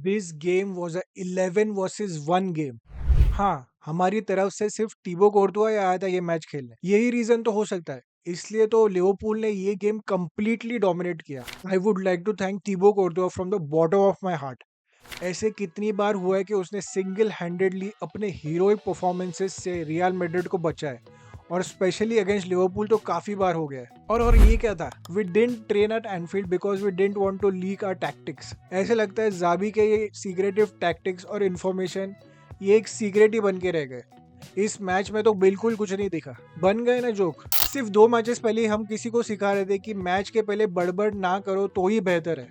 This game was a 11 versus 1 game. हाँ, हमारी तरफ से सिर्फ टिबो कोर्तुआ ही आया था ये मैच खेलने। यही रीजन तो हो सकता है। इसलिए तो लिवरपूल ने ये गेम कंप्लीटली डोमिनेट किया। I would like to thank Thibaut Courtois from the bottom of my heart. ऐसे कितनी बार हुआ है कि उसने सिंगल हैंडेडली अपने हीरोइक परफॉर्मेंसेस से रियल मैड्रिड को बचाया, और स्पेशली अगेंस्ट लिवरपूल तो काफी बार हो गया है। और ये क्या था, we didn't train at Anfield because we didn't want to leak our tactics. ऐसे लगता है जाबी के ये सीक्रेटिव टैक्टिक्स और इन्फॉर्मेशन ये एक सीक्रेट ही बन के रह गए। इस मैच में तो बिल्कुल कुछ नहीं दिखा, बन गए ना जोक। सिर्फ 2 मैचेस पहले हम किसी को सिखा रहे थे कि मैच के पहले बड़बड़ ना करो तो ही बेहतर है,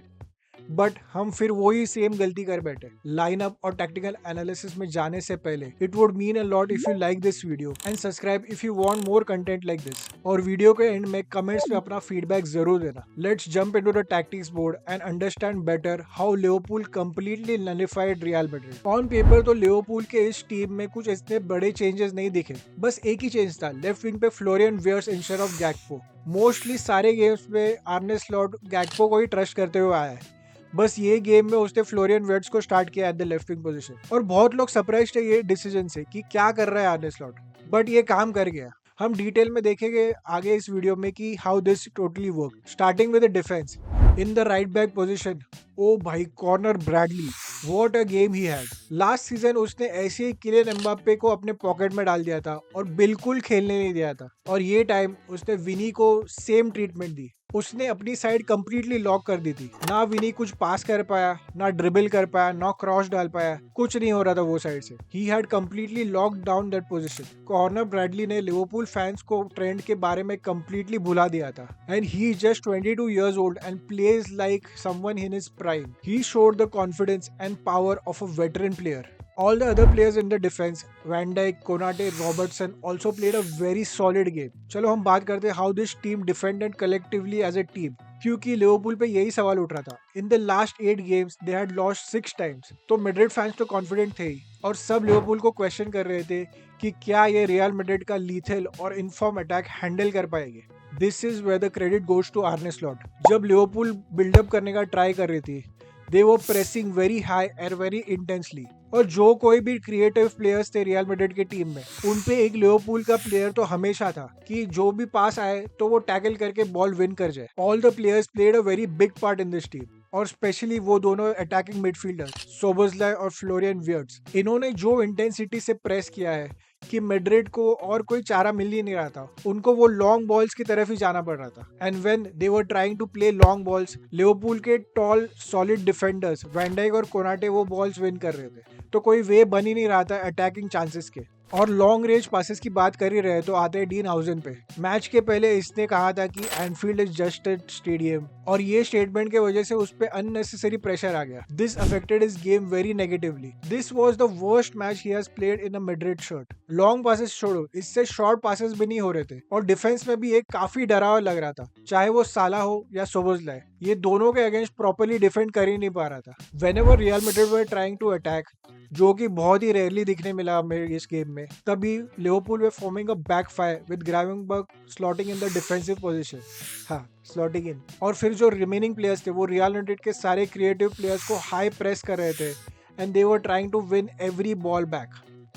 बट हम फिर वही सेम गलती कर बैठे। लाइनअप और टैक्टिकल एनालिसिस में जाने से पहले it would mean a lot if you like this video and subscribe if you want more content like this. और वीडियो के एंड में कमेंट्स में अपना फीडबैक जरूर देना। Let's jump into the tactics board and understand better how Liverpool completely nullified real Madrid. On paper तो Liverpool के इस टीम में कुछ इतने बड़े चेंजेस नहीं दिखे, बस एक ही चेंज था, लेफ्ट विंग पे Florian Wirtz instead of Gakpo. Mostly सारे गेम्स में आर्ने स्लॉट गैक्पो को ही ट्रस्ट करते हुए आया है। बस ये गेम में उसने फ्लोरियन वर्ट्स को स्टार्ट किया at the left wing position, और बहुत लोग सरप्राइज्ड है ये डिसीजन से कि क्या कर रहा है आर्ने स्लॉट, बट ये काम कर गया। हम डिटेल में देखेंगे आगे इस वीडियो में कि how this totally work. Starting with the defence in the right back position. ओ भाई, Conor Bradley, what a game he had. Last season उसने ऐसे ही किलियन एम्बाप्पे को अपने पॉकेट में डाल दिया था और बिल्कुल खेलने नहीं दिया था, और ये टाइम उसने विनी को सेम ट्रीटमेंट दी। उसने अपनी साइड कंप्लीटली लॉक कर दी थी। ना विनी कुछ पास कर पाया, ना ड्रिबल कर पाया, ना क्रॉस डाल पाया, कुछ नहीं हो रहा था वो साइड से। He had completely locked down that position. Corner Bradley ने लिवरपूल फैंस को ट्रेंड के बारे में कंप्लीटली भुला दिया था, and he just 22 years old and plays like someone in his prime. He showed the confidence and power of a veteran player. All the other players in the defense, Van Dijk, Konate, Robertson also played a very solid game. चलो हम बात करते हैं how this team defended collectively as a team, क्योंकि Liverpool पे यही सवाल उठ रहा था। In the last 8 games they had lost 6 times. तो मैड्रिड फैंस तो कॉन्फिडेंट थे ही, और सब लिवरपूल को क्वेश्चन कर रहे थे कि क्या ये रियल मैड्रिड का लीथल और इनफॉर्म अटैक हैंडल कर पाएंगे। This is where the credit goes to Arne Slot. जब लिवरपूल बिल्डअप करने का ट्राई कर रही थी, दे वो pressing very high and very intensely, और जो कोई भी क्रिएटिव प्लेयर्स थे रियल मैड्रिड की टीम में, उन पे एक लिवरपूल का प्लेयर तो हमेशा था कि जो भी पास आए तो वो टैकल करके बॉल विन कर जाए। All the players played a very big part in this team, और स्पेशली वो दोनों अटैकिंग मिडफील्डर सोबोस्लाई और फ्लोरियन वियर्ट्स। इन्होंने जो इंटेंसिटी से प्रेस किया है कि मैड्रिड को और कोई चारा मिल ही नहीं रहा था। उनको वो लॉन्ग बॉल्स की तरफ ही जाना पड़ रहा था, and when they were trying to play long balls, Liverpool के tall solid defenders Van Dijk और कोनाटे वो बॉल्स विन कर रहे थे, तो कोई वे बन ही नहीं रहा था अटैकिंग चांसेस के। और लॉन्ग रेंज पासेस की बात कर ही रहे तो आते हैं डीन हाउजन पे। मैच के पहले इसने कहा था कि Enfield is just a stadium, और ये स्टेटमेंट के वजह से उस पर अननेसेसरी प्रेशर आ गया। This affected his game very negatively. This was the worst match he has played in a Madrid shirt. Long passes छोड़ो, इससे शॉर्ट पासेस भी नहीं हो रहे थे, और डिफेंस में भी एक काफी डरावा लग रहा था, चाहे वो साला हो या सोबोस्लाई। ये दोनों के अगेंस्ट प्रॉपर्ली डिफेंड कर ही नहीं पा रहा था। Whenever Real Madrid were trying to attack, जो कि बहुत ही रेयरली दिखने मिला मेरे इस गेम में, तभी Liverpool were forming a backfire with Gravenberch slotting in the defensive position. हाँ, स्लॉटिंग इन। और फिर जो रिमेनिंग प्लेयर्स थे वो रियल मैड्रिड के सारे क्रिएटिव प्लेयर्स को हाई प्रेस कर रहे थे, and they were trying to win every ball back.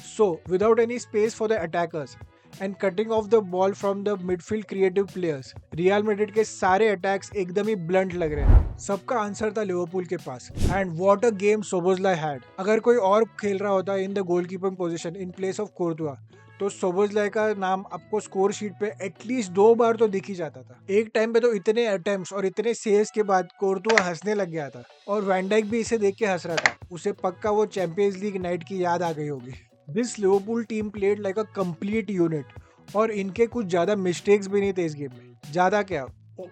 So without any space for the attackers and cutting off the ball from the midfield creative players, Real Madrid के सारे attacks एकदम ही blunt लग रहे थे। सबका आंसर था Liverpool के पास, and what a game Szoboszlai had. अगर कोई और खेल रहा होता in the goalkeeping position in place of Courtois, तो सोबोस्लाई का नाम आपको स्कोर शीट पे एटलीस्ट 2 बार तो दिख ही जाता था। एक टाइम पे तो इतने अटेम्प्ट्स और इतने सेव्स के बाद कोर्तुआ हंसने लग गया था, और वैन डाइक भी इसे देख के हंस रहा था। उसे पक्का वो चैंपियंस लीग नाइट की याद आ गई होगी। This Liverpool team played like a complete unit, और इनके कुछ ज्यादा मिस्टेक्स भी नहीं थे इस गेम में। ज्यादा क्या,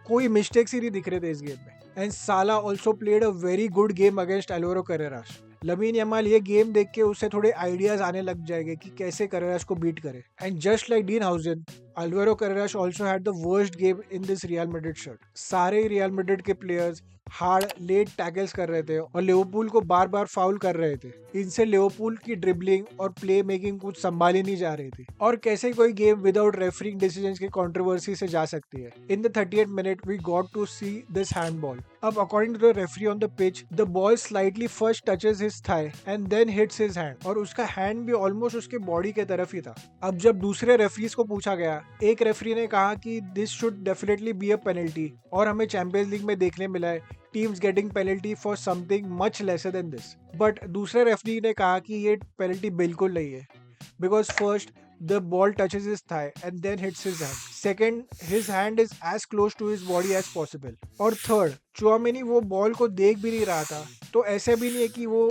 कोई मिस्टेक्स ही नहीं दिख रहे थे इस गेम में। And Salah also played a very good game against Alvaro Carreras. Lamine Yamal ये गेम देख के उसे थोड़े आइडियाज आने लग जाएंगे कि कैसे कैरेरास को बीट करे। And just like Dean Huijsen, Alvaro Carreras also had the worst game in this Real Madrid shirt. सारे रियल मैड्रिड के प्लेयर्स हार्ड लेट टैकल्स कर रहे थे और लिवरपूल को बार बार फाउल कर रहे थे। इनसे लिवरपूल की ड्रिबलिंग और प्ले मेकिंग कुछ संभाली नहीं जा रही थी, और कैसे कोई गेम विदाउट रेफरिंग डिसीजंस की कंट्रोवर्सी से जा सकती है। In the 38th minute we got to see this handball. अब according to the referee on the pitch, the ball slightly first touches his thigh and then hits his hand, और उसका hand भी almost उसके body के तरफ ही था। अब जब दूसरे रेफरीज को पूछा गया, एक रेफरी ने कहा कि this should definitely be a penalty, और हमें चैंपियंस लीग में देखने मिला है teams getting penalty for something much lesser than this. But दूसरे रेफरी ने कहा कि ये पेनल्टी बिल्कुल नहीं है, because first the ball touches his thigh and then hits his hand. Second, his hand is as close to his body as possible. और third, Tchouameni वो बॉल को देख भी नहीं रहा था, तो ऐसा भी नहीं है कि वो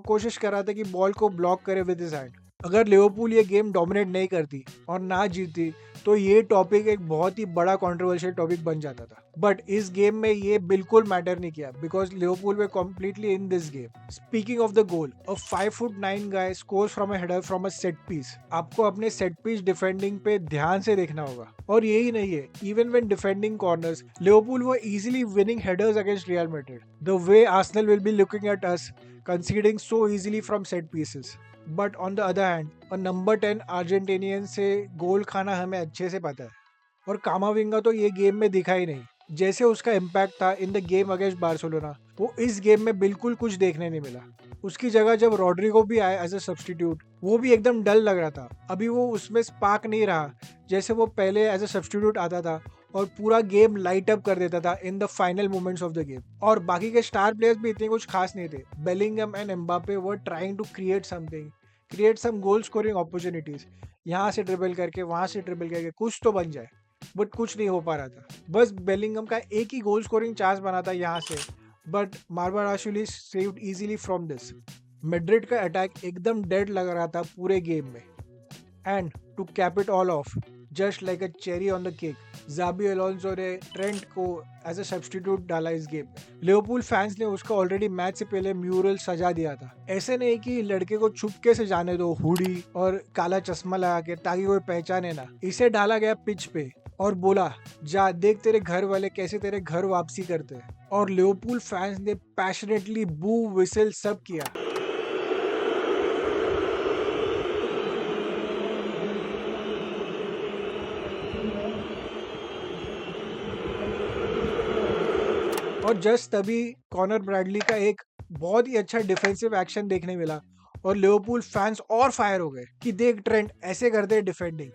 कोशिश कर रहा था कि बॉल को ब्लॉक करे विद हिज हैंड। अगर लिवरपूल ये गेम डोमिनेट नहीं करती और ना जीतती तो ये टॉपिक एक बहुत ही बड़ा कंट्रोवर्शियल टॉपिक बन जाता था। बट इस गेम में ये बिल्कुल मैटर नहीं किया because Liverpool were completely in this game. Speaking of the goal, a 5'9" guy scores from a header from a set piece. आपको अपने सेट पीस डिफेंडिंग पे ध्यान से देखना होगा। और यही नहीं है, even when defending corners Liverpool were easily winning headers against real Madrid. The way Arsenal will be looking at us considering so easily from set pieces. But on the other hand number 10 Argentinian से गोल खाना हमें अच्छे से पता है, और कामाविंगा तो ये गेम में दिखा ही नहीं। जैसे उसका इम्पैक्ट था in the game against Barcelona, वो इस गेम में बिल्कुल कुछ देखने नहीं मिला। उसकी जगह जब रॉड्रिगो भी आया एज अ सब्स्टिट्यूट, वो भी एकदम डल लग रहा था। अभी वो उसमें स्पार्क नहीं रहा जैसे वो पहले एज अ सब्स्टिट्यूट आता था और पूरा गेम लाइट अप कर देता था in the final moments of the game. और बाकी के स्टार प्लेयर्स भी इतने कुछ खास नहीं थे। Bellingham and Mbappe were trying to create some goal scoring opportunities, यहाँ से ड्रिबल करके वहां से ड्रिबल करके कुछ तो बन जाए, बट कुछ नहीं हो पा रहा था। बस बेलिंगम का एक ही गोल स्कोरिंग चांस बना था यहाँ से, but Mamardashvili saved easily from this. Madrid का अटैक एकदम डेड लग रहा था पूरे गेम में। And to cap it all off, just like a cherry on the cake, Xabi Alonso ने ट्रेंट को एज अ सब्स्टिट्यूट डाला इस गेम में। लिवरपूल फैंस ने उसका ऑलरेडी मैच से पहले म्यूरल सजा दिया था। ऐसे नहीं कि लड़के को छुपके से जाने दो हुडी और काला चश्मा लगा के ताकि कोई पहचाने ना। इसे डाला गया पिच पे और बोला जा देख तेरे घर वाले कैसे तेरे घर वापसी करते हैं। और लिवरपूल फैंस ने पैशनेटली बू विसल सब किया। और जस्ट तभी कॉनर ब्रैडली का एक बहुत ही अच्छा डिफेंसिव एक्शन देखने मिला और लिवरपूल फैंस और फायर हो गए कि देख ट्रेंट ऐसे करते हैं defending.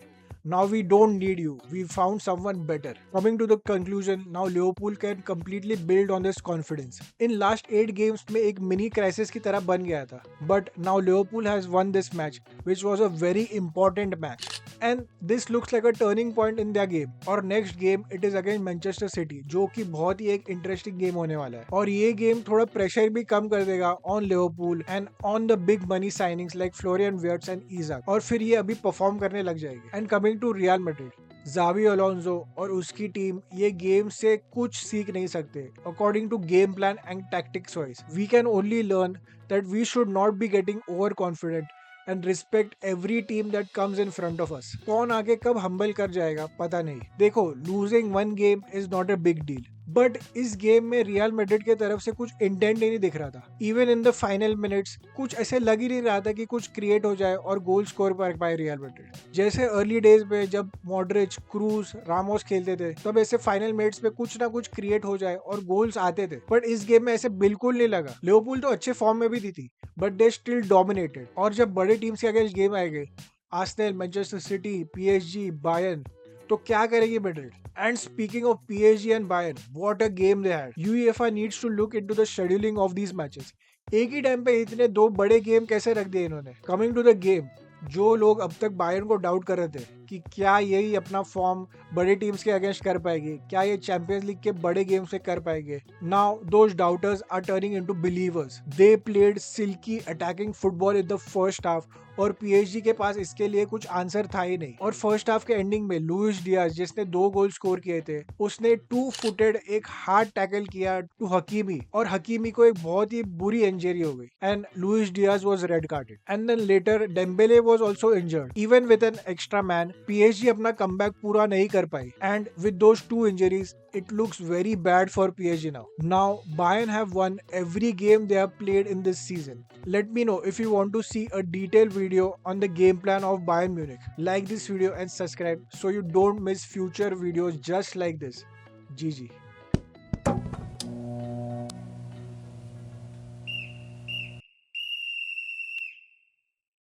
Now we don't need you. We found someone better. Coming to the conclusion, now Liverpool can completely build on this confidence. In last 8 games में एक mini crisis की तरह बन गया था. But now Liverpool has won this match, which was a very important match. And this looks like a turning point in their game. और next game it is against Manchester City, जो कि बहुत ही एक interesting game होने वाला है। और ये game थोड़ा pressure भी कम कर देगा on Liverpool and on the big money signings like Florian Wirtz and Isak. और फिर ये अभी perform करने लग जाएगी। And coming to Real Madrid, Xabi Alonso और उसकी टीम ये गेम से कुछ सीख नहीं सकते। According to game plan and tactics wise, we can only learn that we should not be getting over confident and respect every team that comes in front of us. कौन आगे कब humble कर जाएगा पता नहीं। देखो, losing one game is not a big deal, but इस game में रियल मैड्रिड की तरफ से कुछ इंटेंट ही नहीं दिख रहा था। Even in the final minutes कुछ ऐसे लग ही नहीं रहा था कि कुछ क्रिएट हो जाए और गोल स्कोर कर पाए रियल मैड्रिड। जैसे अर्ली डेज में जब मॉडरिच, क्रूज, रामोस खेलते थे तब ऐसे फाइनल मिनट्स में कुछ ना कुछ क्रिएट हो जाए और गोल्स आते थे, बट इस गेम में ऐसे बिल्कुल नहीं लगा। लिवरपूल तो अच्छे फॉर्म में भी थी बट दे स्टिल डोमिनेटेड। और जब बड़े टीम्स के अगेंस्ट गेम आएंगे, Arsenal, Manchester city, PSG, Bayern, तो क्या करेगी Madrid? And speaking of PSG and Bayern, what a game they had. UEFA needs to look into the scheduling of these matches. एक ही time पे इतने दो बड़े गेम कैसे रख दिए इन्होंने? Coming to the game, जो लोग अब तक बायर्न को डाउट कर रहे थे कि क्या यही अपना फॉर्म बड़े टीम्स के अगेंस्ट कर पाएगी, क्या ये चैंपियंस लीग के बड़े गेम से कर पाएंगे, now those doubters are turning into believers. They played silky attacking football in the first half और पीएसजी के पास इसके लिए कुछ आंसर था ही नहीं। और फर्स्ट हाफ के एंडिंग में लुइस डियाज, जिसने 2 गोल स्कोर किए थे, उसने 2 फुटेड एक हार्ड टैकल किया टू हकीमी और हकीमी को एक बहुत ही बुरी इंजरी हो गई and Luis Diaz was red carded. And then later Dembele was also injured. Even with an extra man PSG अपना कमबैक पूरा नहीं कर पाई and with those 2 injuries it looks very bad for PSG now. Now Bayern have won every game they have played in this season. Let me know if you want to see a detailed video on the game plan of Bayern Munich. Like this video and subscribe so you don't miss future videos just like this. GG.